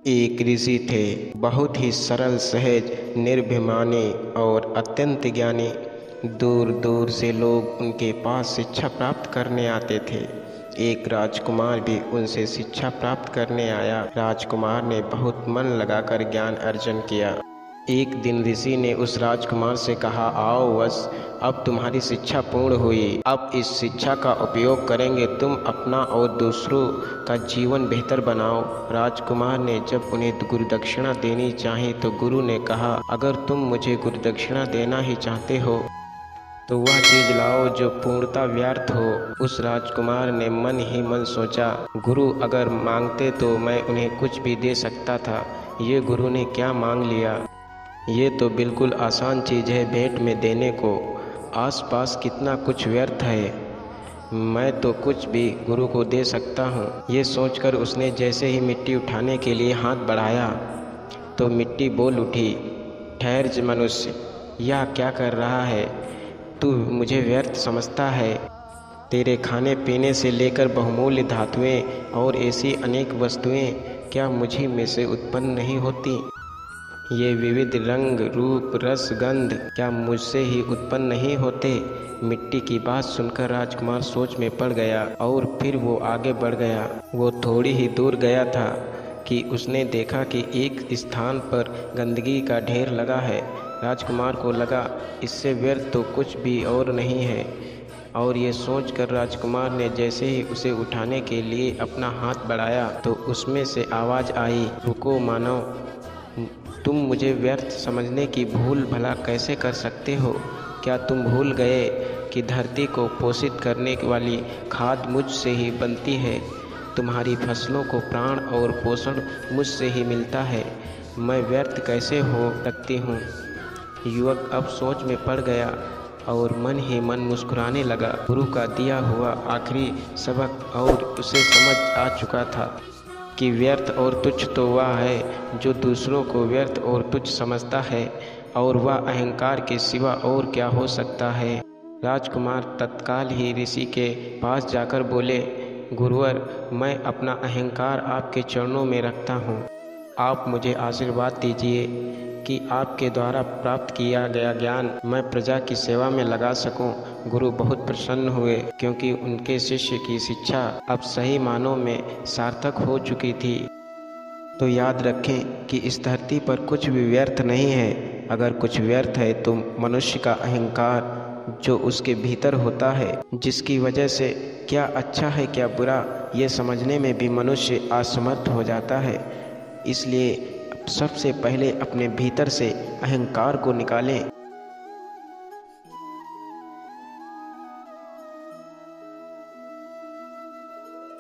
एक ऋषि थे, बहुत ही सरल, सहज, निर्भिमानी और अत्यंत ज्ञानी। दूर दूर से लोग उनके पास शिक्षा प्राप्त करने आते थे। एक राजकुमार भी उनसे शिक्षा प्राप्त करने आया। राजकुमार ने बहुत मन लगाकर ज्ञान अर्जन किया। एक दिन ऋषि ने उस राजकुमार से कहा, आओ वत्स, अब तुम्हारी शिक्षा पूर्ण हुई। अब इस शिक्षा का उपयोग करेंगे, तुम अपना और दूसरों का जीवन बेहतर बनाओ। राजकुमार ने जब उन्हें गुरुदक्षिणा देनी चाही तो गुरु ने कहा, अगर तुम मुझे गुरुदक्षिणा देना ही चाहते हो तो वह चीज लाओ जो पूर्णता व्यर्थ हो। उस राजकुमार ने मन ही मन सोचा, गुरु अगर मांगते तो मैं उन्हें कुछ भी दे सकता था। ये गुरु ने क्या मांग लिया? ये तो बिल्कुल आसान चीज़ है भेंट में देने को। आसपास कितना कुछ व्यर्थ है, मैं तो कुछ भी गुरु को दे सकता हूँ। ये सोचकर उसने जैसे ही मिट्टी उठाने के लिए हाथ बढ़ाया तो मिट्टी बोल उठी, ठहर मनुष्य, यह क्या कर रहा है? तू मुझे व्यर्थ समझता है? तेरे खाने पीने से लेकर बहुमूल्य धातुएं और ऐसी अनेक वस्तुएं क्या मुझी में से उत्पन्न नहीं होती? ये विविध रंग, रूप, रस, गंध क्या मुझसे ही उत्पन्न नहीं होते? मिट्टी की बात सुनकर राजकुमार सोच में पड़ गया और फिर वो आगे बढ़ गया। वो थोड़ी ही दूर गया था कि उसने देखा कि एक स्थान पर गंदगी का ढेर लगा है। राजकुमार को लगा, इससे व्यर्थ तो कुछ भी और नहीं है। और ये सोचकर राजकुमार ने जैसे ही उसे उठाने के लिए अपना हाथ बढ़ाया तो उसमें से आवाज़ आई, रुको मानव, तुम मुझे व्यर्थ समझने की भूल भला कैसे कर सकते हो? क्या तुम भूल गए कि धरती को पोषित करने वाली खाद मुझसे ही बनती है? तुम्हारी फसलों को प्राण और पोषण मुझसे ही मिलता है। मैं व्यर्थ कैसे हो सकती हूँ? युवक अब सोच में पड़ गया और मन ही मन मुस्कुराने लगा। गुरु का दिया हुआ आखिरी सबक और उसे समझ आ चुका था कि व्यर्थ और तुच्छ तो वह है जो दूसरों को व्यर्थ और तुच्छ समझता है, और वह अहंकार के सिवा और क्या हो सकता है। राजकुमार तत्काल ही ऋषि के पास जाकर बोले, गुरुवर, मैं अपना अहंकार आपके चरणों में रखता हूँ। आप मुझे आशीर्वाद दीजिए कि आपके द्वारा प्राप्त किया गया ज्ञान मैं प्रजा की सेवा में लगा सकूं। गुरु बहुत प्रसन्न हुए क्योंकि उनके शिष्य की शिक्षा अब सही मानों में सार्थक हो चुकी थी। तो याद रखें कि इस धरती पर कुछ भी व्यर्थ नहीं है। अगर कुछ व्यर्थ है तो मनुष्य का अहंकार जो उसके भीतर होता है, जिसकी वजह से क्या अच्छा है क्या बुरा ये समझने में भी मनुष्य असमर्थ हो जाता है। इसलिए सबसे पहले अपने भीतर से अहंकार को निकालें।